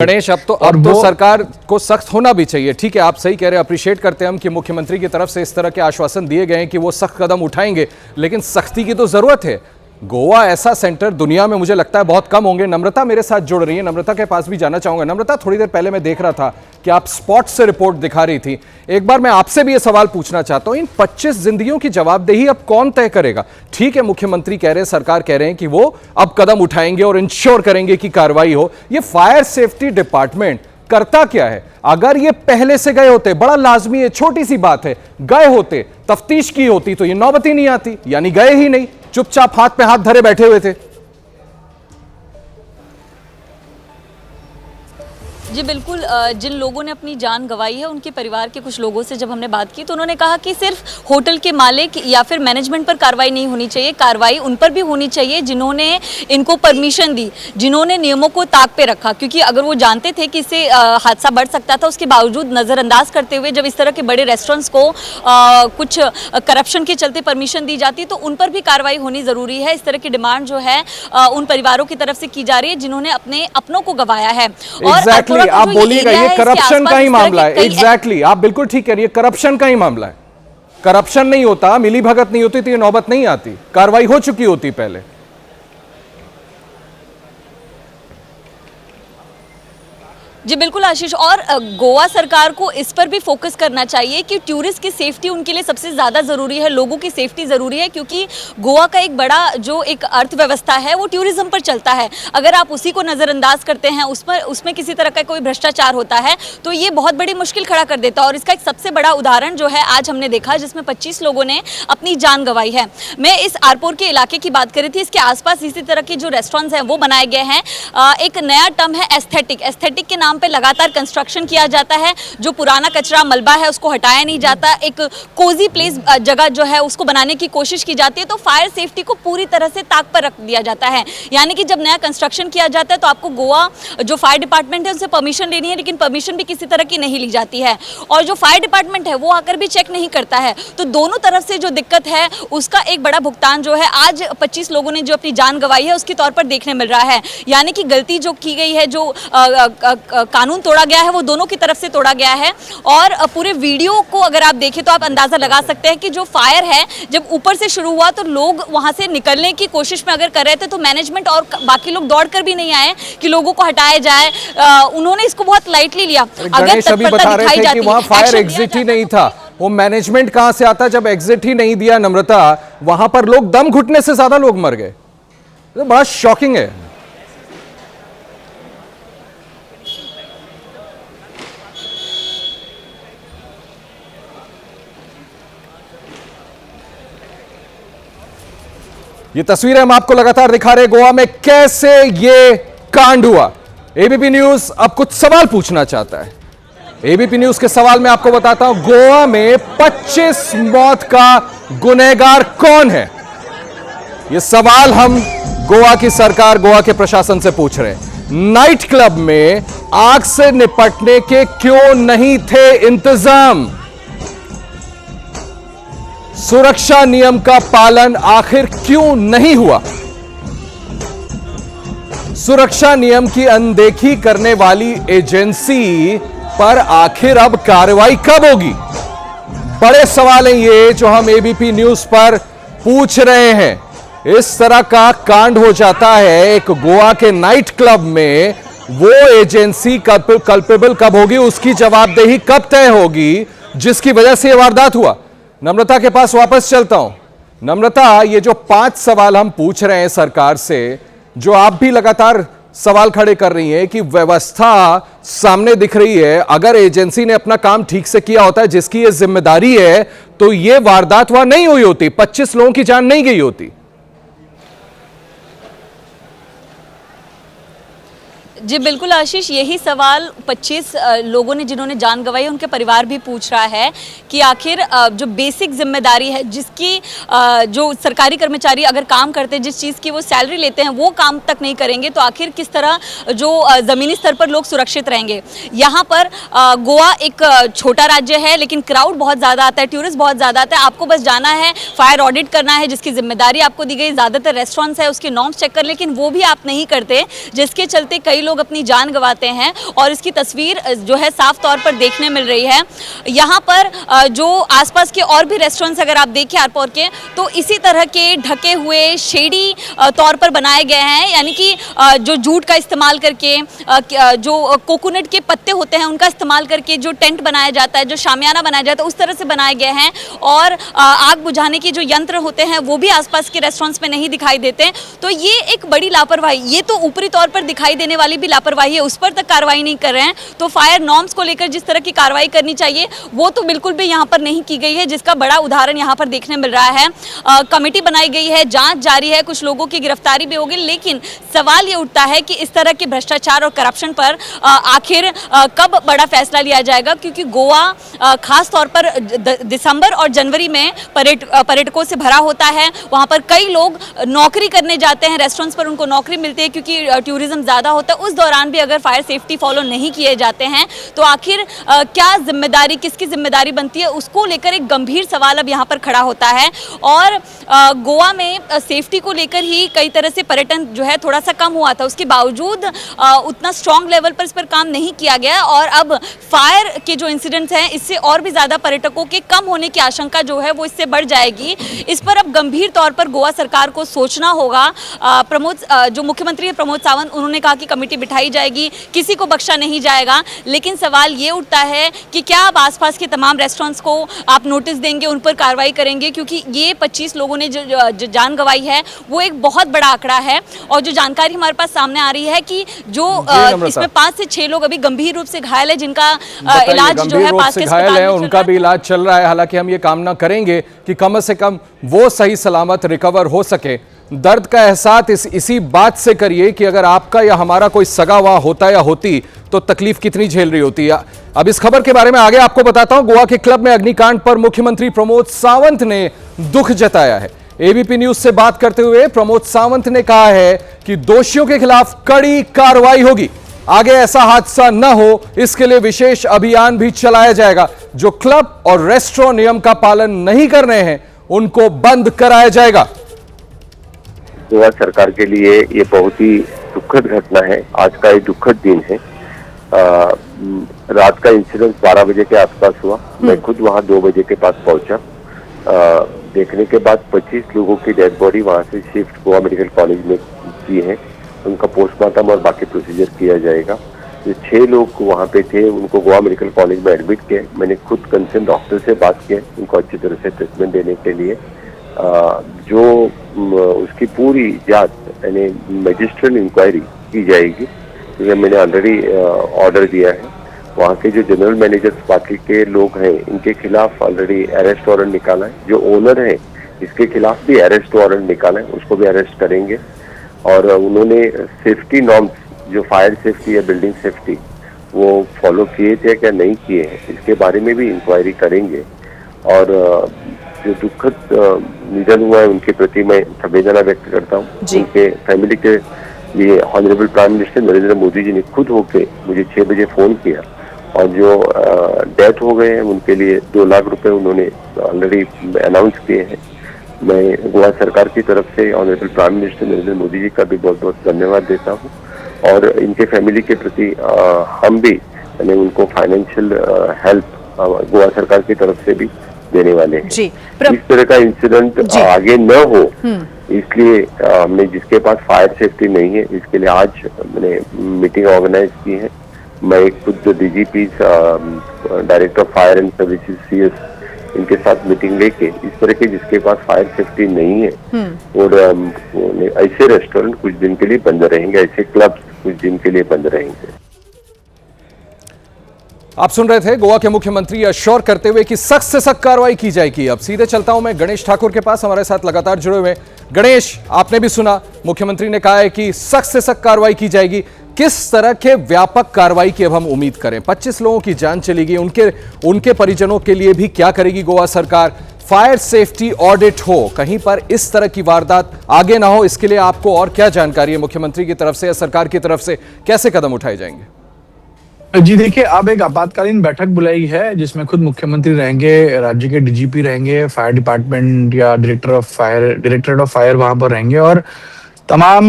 गणेश, अब तो सरकार को सख्त होना भी चाहिए। ठीक है, आप सही कह रहे हैं, अप्रिशिएट करते हैं हम कि मुख्यमंत्री की तरफ से इस तरह के आश्वासन दिए गए हैं कि वो सख्त कदम उठाएंगे, लेकिन सख्ती की तो जरूरत है। गोवा ऐसा सेंटर दुनिया में मुझे लगता है बहुत कम होंगे। नम्रता मेरे साथ जुड़ रही है, नम्रता के पास भी जाना चाहूंगा। नम्रता, थोड़ी देर पहले मैं देख रहा था कि आप स्पॉट से रिपोर्ट दिखा रही थी। एक बार मैं आपसे भी ये सवाल पूछना चाहता हूं, इन 25 जिंदगियों की जवाबदेही अब कौन तय करेगा? ठीक है, मुख्यमंत्री कह रहे हैं, सरकार कह रहे हैं कि वो अब कदम उठाएंगे और इंश्योर करेंगे कि कार्रवाई हो। ये फायर सेफ्टी डिपार्टमेंट करता क्या है? अगर ये पहले से गए होते, बड़ा लाजमी है, छोटी सी बात है, गए होते, तफ्तीश की होती तो ये नौबत ही नहीं आती। यानी गए ही नहीं, चुपचाप हाथ पे हाथ धरे बैठे हुए थे। जी बिल्कुल, जिन लोगों ने अपनी जान गंवाई है उनके परिवार के कुछ लोगों से जब हमने बात की तो उन्होंने कहा कि सिर्फ होटल के मालिक या फिर मैनेजमेंट पर कार्रवाई नहीं होनी चाहिए, कार्रवाई उन पर भी होनी चाहिए जिन्होंने इनको परमिशन दी, जिन्होंने नियमों को ताक पे रखा। क्योंकि अगर वो जानते थे कि इससे हादसा बढ़ सकता था, उसके बावजूद नज़रअंदाज करते हुए जब इस तरह के बड़े रेस्टोरेंट्स को कुछ करप्शन के चलते परमिशन दी जाती तो उन पर भी कार्रवाई होनी ज़रूरी है। इस तरह की डिमांड जो है उन परिवारों की तरफ से की जा रही है जिन्होंने अपने अपनों को गंवाया है। और आप बोलिएगा, ये करप्शन का ही मामला है। एग्जैक्टली, आप बिल्कुल ठीक कह रही है, करप्शन का ही मामला है। करप्शन नहीं होता, मिली भगत नहीं होती तो ये नौबत नहीं आती, कार्रवाई हो चुकी होती पहले। जी बिल्कुल आशीष, और गोवा सरकार को इस पर भी फोकस करना चाहिए कि टूरिस्ट की सेफ्टी उनके लिए सबसे ज़्यादा ज़रूरी है, लोगों की सेफ्टी ज़रूरी है। क्योंकि गोवा का एक बड़ा जो एक अर्थव्यवस्था है वो टूरिज्म पर चलता है। अगर आप उसी को नज़रअंदाज करते हैं, उसमें किसी तरह का कोई भ्रष्टाचार होता है तो ये बहुत बड़ी मुश्किल खड़ा कर देता है। और इसका एक सबसे बड़ा उदाहरण जो है आज हमने देखा, जिसमें 25 लोगों ने अपनी जान गंवाई है। मैं इस आरपोर के इलाके की बात करी थी, इसके आसपास इसी तरह के जो रेस्टोरेंट्स हैं वो बनाए गए हैं। एक नया टर्म है एस्थेटिक के नाम पे लगातार कंस्ट्रक्शन किया जाता है। जो पुराना कचरा मलबा है उसको हटाया नहीं जाता, एक कोजी प्लेस जगह जो है उसको बनाने की कोशिश की जाती है। तो फायर सेफ्टी को पूरी तरह से ताक पर रख दिया जाता है। यानी कि जब नया कंस्ट्रक्शन किया जाता है तो आपको गोवा जो फायर डिपार्टमेंट है उनसे परमिशन लेनी है, लेकिन परमिशन भी किसी तरह की नहीं ली जाती है। और जो फायर डिपार्टमेंट है वो आकर भी चेक नहीं करता है। तो दोनों तरफ से जो दिक्कत है उसका एक बड़ा भुगतान जो है आज 25 लोगों ने जो अपनी जान गंवाई है उसके तौर पर देखने मिल रहा है। यानी कि गलती जो की गई है, जो कानून तोड़ा गया है वो दोनों की तरफ से तोड़ा गया है। और पूरे वीडियो को अगर आप देखें तो आप अंदाजा लगा सकते हैं कि जो फायर है जब ऊपर से शुरू हुआ तो लोग वहां से निकलने की कोशिश में अगर कर रहे थे तो मैनेजमेंट और बाकी लोग दौड़कर भी नहीं आए कि लोगों को हटाया जाए। उन्होंने इसको बहुत लाइटली लिया। अगर तत्परता दिखाई जाती, वहां फायर एग्जिट ही नहीं था, वो मैनेजमेंट कहां से आता जब एग्जिट ही नहीं दिया? नम्रता, वहां पर लोग दम घुटने से ज्यादा लोग मर गए। तो बड़ा शॉकिंग है। ये तस्वीरें हम आपको लगातार दिखा रहे हैं गोवा में कैसे ये कांड हुआ। एबीपी न्यूज अब कुछ सवाल पूछना चाहता है। एबीपी न्यूज के सवाल में आपको बताता हूं, गोवा में 25 मौत का गुनहगार कौन है? ये सवाल हम गोवा की सरकार, गोवा के प्रशासन से पूछ रहे हैं। नाइट क्लब में आग से निपटने के क्यों नहीं थे इंतजाम? सुरक्षा नियम का पालन आखिर क्यों नहीं हुआ? सुरक्षा नियम की अनदेखी करने वाली एजेंसी पर आखिर अब कार्रवाई कब होगी? बड़े सवाल हैं ये जो हम एबीपी न्यूज पर पूछ रहे हैं। इस तरह का कांड हो जाता है एक गोवा के नाइट क्लब में, वो एजेंसी कल्पेबल कब होगी, उसकी जवाबदेही कब तय होगी जिसकी वजह से यह वारदात हुआ? नम्रता के पास वापस चलता हूं। नम्रता, ये जो 5 सवाल हम पूछ रहे हैं सरकार से, जो आप भी लगातार सवाल खड़े कर रही हैं कि व्यवस्था सामने दिख रही है, अगर एजेंसी ने अपना काम ठीक से किया होता है, जिसकी ये जिम्मेदारी है, तो ये वारदात वहां नहीं हुई होती, 25 लोगों की जान नहीं गई होती। जी बिल्कुल आशीष, यही सवाल 25 लोगों ने जिन्होंने जान गंवाई उनके परिवार भी पूछ रहा है कि आखिर जो बेसिक जिम्मेदारी है, जिसकी जो सरकारी कर्मचारी अगर काम करते हैं, जिस चीज़ की वो सैलरी लेते हैं वो काम तक नहीं करेंगे तो आखिर किस तरह जो ज़मीनी स्तर पर लोग सुरक्षित रहेंगे। यहाँ पर गोवा एक छोटा राज्य है लेकिन क्राउड बहुत ज़्यादा आता है, टूरिस्ट बहुत ज़्यादा आता है। आपको बस जाना है, फायर ऑडिट करना है, जिसकी जिम्मेदारी आपको दी गई। ज़्यादातर रेस्टोरेंट्स है उसके नॉर्म्स चेक कर, लेकिन वो भी आप नहीं करते, जिसके चलते कई लोग अपनी जान गंवाते हैं और इसकी तस्वीर जो है साफ तौर पर देखने मिल रही है। यहाँ पर जो आसपास के और भी रेस्टोरेंट्स अगर आप देखें एयरपोर्ट के, तो इसी तरह के ढके हुए शेडी तौर पर बनाए गए हैं, यानी कि जो जूट का इस्तेमाल करके, जो कोकोनट के पत्ते होते हैं उनका इस्तेमाल करके जो टेंट बनाया जाता है, जो शामियाना बनाया जाता है, उस तरह से बनाए गए हैं। और आग बुझाने के जो यंत्र होते हैं वो भी आसपास के रेस्टोरेंट्स में नहीं दिखाई देते। तो ये एक बड़ी लापरवाही, ये तो ऊपरी तौर पर दिखाई देने वाली भी लापरवाही है, उस पर तक कार्रवाई नहीं कर रहे हैं। तो फायर नॉर्म्स को लेकर जिस तरह की कार्रवाई करनी चाहिए वो तो बिल्कुल भी यहाँ पर नहीं की गई है, जिसका बड़ा उदाहरण यहाँ पर देखने मिल रहा है। कमेटी बनाई गई है, जांच जारी है, कुछ लोगों की गिरफ्तारी भी होगी, लेकिन सवाल ये उठता है कि इस तरह के भ्रष्टाचार और करप्शन पर आखिर कब बड़ा फैसला लिया जाएगा, क्योंकि गोवा खास तौर पर दिसंबर और जनवरी में पर्यटकों से भरा होता है। वहाँ पर कई लोग नौकरी करने जाते हैं, रेस्टोरेंट्स पर उनको नौकरी मिलती है क्योंकि टूरिज्म ज़्यादा होता है। उस दौरान भी अगर फायर सेफ्टी फॉलो नहीं किए जाते हैं तो आखिर क्या जिम्मेदारी, किसकी जिम्मेदारी बनती है, उसको लेकर एक गंभीर सवाल अब यहाँ पर खड़ा होता है। और गोवा में सेफ्टी को लेकर ही कई तरह से पर्यटन जो है थोड़ा सा कम हुआ था, उसके बावजूद उतना स्ट्रॉन्ग लेवल पर इस पर काम नहीं किया गया और अब फायर के जो इंसिडेंट्स हैं इससे और भी ज़्यादा पर्यटकों के कम होने की आशंका जो है वो इससे बढ़ जाएगी। इस पर अब गंभीर तौर पर गोवा सरकार को सोचना होगा। जो मुख्यमंत्री है प्रमोद सावंत, उन्होंने कहा कि कमेटी बिठाई जाएगी, किसी को बख्शा नहीं जाएगा, लेकिन सवाल ये उठता है कि क्या आप आसपास के तमाम रेस्टोरेंट्स को आप नोटिस देंगे, उन पर कार्रवाई करेंगे, क्योंकि ये 25 लोगों ने जो जान गंवाई है वो एक बहुत बड़ा आंकड़ा है। और जो जानकारी हमारे पास सामने आ रही है कि जो इसमें 5 से 6 लोग अभी गंभीर रूप से घायल है, जिनका इलाज जो है पास के अस्पताल में उनका भी इलाज चल रहा है। हालांकि हम ये कामना करेंगे कि कम से कम वो सही सलामत रिकवर हो सके। दर्द का एहसास इसी बात से करिए कि अगर आपका या हमारा कोई सगा हुआ होता या होती तो तकलीफ कितनी झेल रही होती है। अब इस खबर के बारे में आगे आपको बताता हूं। गोवा के क्लब में अग्निकांड पर मुख्यमंत्री प्रमोद सावंत ने दुख जताया है। एबीपी न्यूज से बात करते हुए प्रमोद सावंत ने कहा है कि दोषियों के खिलाफ कड़ी कार्रवाई होगी, आगे ऐसा हादसा न हो इसके लिए विशेष अभियान भी चलाया जाएगा। जो क्लब और रेस्टोरेंट नियम का पालन नहीं कर रहे हैं उनको बंद कराया जाएगा। गोवा सरकार के लिए ये बहुत ही दुखद घटना है। आज का ये दुखद दिन है। रात का इंसिडेंट 12 बजे के आसपास हुआ। मैं खुद वहां 2 बजे के पास पहुंचा। देखने के बाद 25 लोगों की डेड बॉडी वहां से शिफ्ट गोवा मेडिकल कॉलेज में की है। उनका पोस्टमार्टम और बाकी प्रोसीजर किया जाएगा। जो 6 लोग वहां पे थे उनको गोवा मेडिकल कॉलेज में एडमिट किया। मैंने खुद कंसर्न डॉक्टर से बात किया उनको अच्छी तरह से ट्रीटमेंट देने के लिए। जो उसकी पूरी जांच यानी मजिस्ट्रियल इंक्वायरी की जाएगी, क्योंकि मैंने ऑलरेडी ऑर्डर दिया है। वहाँ के जो जनरल मैनेजर्स बाकी के लोग हैं इनके खिलाफ ऑलरेडी अरेस्ट वारंट निकाला है। जो ओनर है इसके खिलाफ भी अरेस्ट वारंट निकाला है, उसको भी अरेस्ट करेंगे। और उन्होंने सेफ्टी नॉर्म्स, जो फायर सेफ्टी या बिल्डिंग सेफ्टी, वो फॉलो किए थे क्या नहीं किए हैं, इसके बारे में भी इंक्वायरी करेंगे। और जो दुखद निधन हुआ है उनके प्रति मैं संवेदना व्यक्त करता हूँ। उनके फैमिली के लिए honourable prime minister Narendra Modi ji ने खुद होके मुझे 6 बजे फोन किया और जो डेथ हो गए हैं उनके लिए 2 लाख रुपए उन्होंने ऑलरेडी अनाउंस किए हैं। मैं गोवा सरकार की तरफ से honourable prime minister Narendra Modi ji का भी बहुत बहुत धन्यवाद देता हूँ। और इनके फैमिली के प्रति हम भी यानी उनको फाइनेंशियल हेल्प गोवा सरकार की तरफ से भी देने वाले हैं। इस तरह का इंसिडेंट आगे न हो इसलिए हमने, जिसके पास फायर सेफ्टी नहीं है, इसके लिए आज मैंने मीटिंग ऑर्गेनाइज की है। मैं खुद DGP, director of fire and services CS, इनके साथ मीटिंग लेके इस तरह के जिसके पास फायर सेफ्टी नहीं है और ऐसे रेस्टोरेंट कुछ दिन के लिए बंद रहेंगे, ऐसे क्लब कुछ दिन के लिए बंद रहेंगे। आप सुन रहे थे गोवा के मुख्यमंत्री अश्योर करते हुए कि सख्त से सख्त कार्रवाई की जाएगी। अब सीधे चलता हूं मैं गणेश ठाकुर के पास, हमारे साथ लगातार जुड़े हुए। गणेश, आपने भी सुना मुख्यमंत्री ने कहा है कि सख्त से सख्त कार्रवाई की जाएगी। किस तरह के व्यापक कार्रवाई की अब हम उम्मीद करें? 25 लोगों की जान चली गई, उनके परिजनों के लिए भी क्या करेगी गोवा सरकार? फायर सेफ्टी ऑडिट हो, कहीं पर इस तरह की वारदात आगे ना हो, इसके लिए आपको और क्या जानकारी है मुख्यमंत्री की तरफ से या सरकार की तरफ से? कैसे कदम उठाए जाएंगे? जी देखिए, अब एक आपातकालीन बैठक बुलाई है जिसमें खुद मुख्यमंत्री रहेंगे, राज्य के डीजीपी रहेंगे, फायर डिपार्टमेंट या डायरेक्टरेट ऑफ फायर वहां पर रहेंगे और तमाम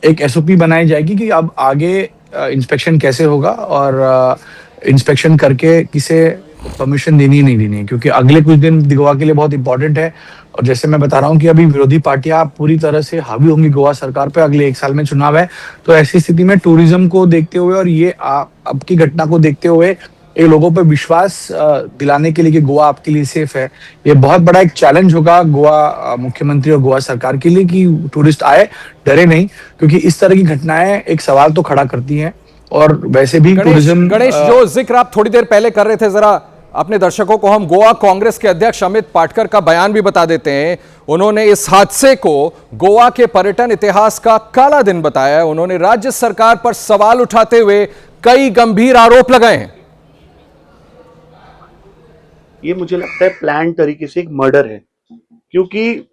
एक SOP बनाई जाएगी कि अब आगे इंस्पेक्शन कैसे होगा और इंस्पेक्शन करके किसे परमिशन देनी है नहीं देनी है, क्योंकि अगले कुछ दिन गोवा के लिए बहुत इंपॉर्टेंट है। और जैसे मैं बता रहा हूँ कि अभी विरोधी पार्टियां पूरी तरह से हावी होंगी गोवा सरकार पे, अगले 1 साल में चुनाव है। तो ऐसी स्थिति में टूरिज्म को देखते हुए और ये अब की घटना को देखते हुए ये लोगों पे विश्वास दिलाने के लिए कि गोवा आपके लिए सेफ है, ये बहुत बड़ा एक चैलेंज होगा गोवा मुख्यमंत्री और गोवा सरकार के लिए कि टूरिस्ट आए, डरे नहीं, क्योंकि इस तरह की घटनाएं एक सवाल तो खड़ा करती हैं। और वैसे भी टूरिज्म गणेश, जो जिक्र आप थोड़ी देर पहले कर रहे थे, जरा अपने दर्शकों को हम गोवा कांग्रेस के अध्यक्ष अमित पाटकर का बयान भी बता देते हैं। उन्होंने इस हादसे को गोवा के पर्यटन इतिहास का काला दिन बताया है। उन्होंने राज्य सरकार पर सवाल उठाते हुए कई गंभीर आरोप लगाए हैं। ये मुझे लगता है प्लान तरीके से एक मर्डर है, क्योंकि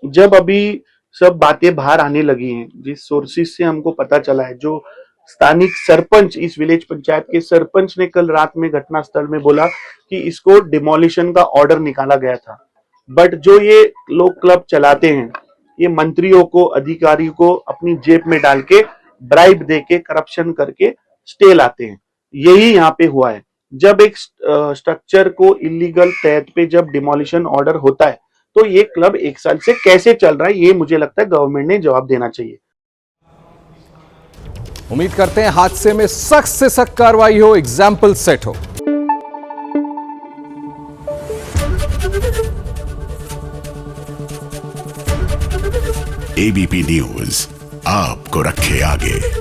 जब अभी सब बातें बाहर आने लगी हैं, जिस सोर्सेस से हमको पता चला है, जो स्थानिक सरपंच, इस विलेज पंचायत के सरपंच ने कल रात में घटनास्थल में बोला कि इसको डिमोलिशन का ऑर्डर निकाला गया था, बट जो ये लोग क्लब चलाते हैं, ये मंत्रियों को, अधिकारियों को अपनी जेब में डाल के ब्राइब दे के करप्शन करके स्टे लाते हैं। यही यहाँ पे हुआ है। जब एक स्ट्रक्चर को इलीगल तहत पे जब डिमोलिशन ऑर्डर होता है, तो ये क्लब 1 साल से कैसे चल रहा है, ये मुझे लगता है गवर्नमेंट ने जवाब देना चाहिए। उम्मीद करते हैं हादसे में सख्त से सख्त कार्रवाई हो, एग्जाम्पल सेट हो। एबीपी न्यूज आपको रखे आगे।